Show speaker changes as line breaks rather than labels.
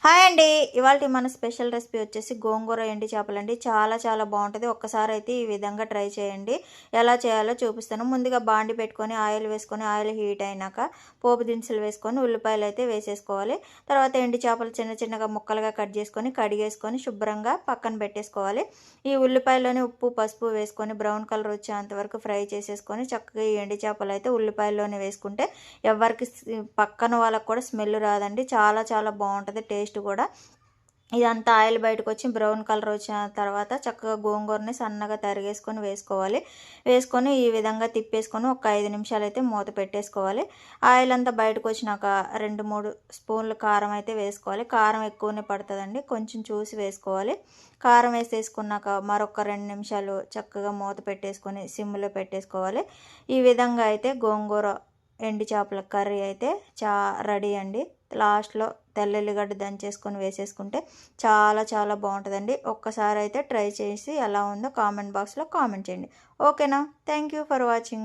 Hi అండి. ఇవాల్టి మన స్పెషల్ రెసిపీ వచ్చేసి గోంగూర ఎండి చేపలండి. చాలా చాలా బాగుంటుంది. ఒక్కసారి అయితే ఈ విధంగా ట్రై చేయండి. ఎలా చేయాలో చూపిస్తాను. ముందుగా బాండి పెట్టుకొని ఆయిల్ వేసుకొని ఆయిల్ హీట్ అయినాక పోపు దినుసులు వేసుకొని ఉల్లిపాయలు అయితే వేసేసుకోవాలి. తర్వాత ఎండి చేపలు చిన్న చిన్నగా ముక్కలుగా కట్ చేసుకొని కడిగేసుకొని శుభ్రంగా పక్కన పెట్టేసుకోవాలి. ఈ ఉల్లిపాయలోనే ఉప్పు పసుపు వేసుకొని బ్రౌన్ కలర్ వచ్చేంత వరకు ఫ్రై చేసేసుకొని చక్కగా ఈ ఎండి చేపలు అయితే ఉల్లిపాయల్లోనే వేసుకుంటే ఎవరికి పక్కన వాళ్ళకు కూడా స్మెల్ రాదండి. చాలా చాలా బాగుంటుంది టేస్ట్ కూడా. ఇదంతా ఆయిల్ బయటకు వచ్చి బ్రౌన్ కలర్ వచ్చిన తర్వాత చక్కగా గోంగూరని సన్నగా తరిగేసుకొని వేసుకోవాలి. వేసుకొని ఈ విధంగా తిప్పేసుకొని ఒక 5 నిమిషాలు అయితే మూత పెట్టేసుకోవాలి. ఆయిల్ అంతా బయటకు వచ్చినాక 2-3 స్పూన్లు కారం అయితే వేసుకోవాలి. కారం ఎక్కువనే పడుతుందండి, కొంచెం చూసి వేసుకోవాలి. కారం వేసేసుకున్నాక మరొక 2 నిమిషాలు చక్కగా మూత పెట్టేసుకొని సిమ్లో పెట్టేసుకోవాలి. ఈ విధంగా అయితే గోంగూర ఎండి చేపల కర్రీ అయితే రెడీ అండి. లాస్ట్లో తెల్లెల్లిగడ్డ దంచేసుకొని వేసేసుకుంటే చాలా చాలా బాగుంటుందండి. ఒక్కసారి అయితే ట్రై చేసి ఎలా ఉందో కామెంట్ బాక్స్లో కామెంట్ చేయండి. ఓకేనా? Thank you for watching.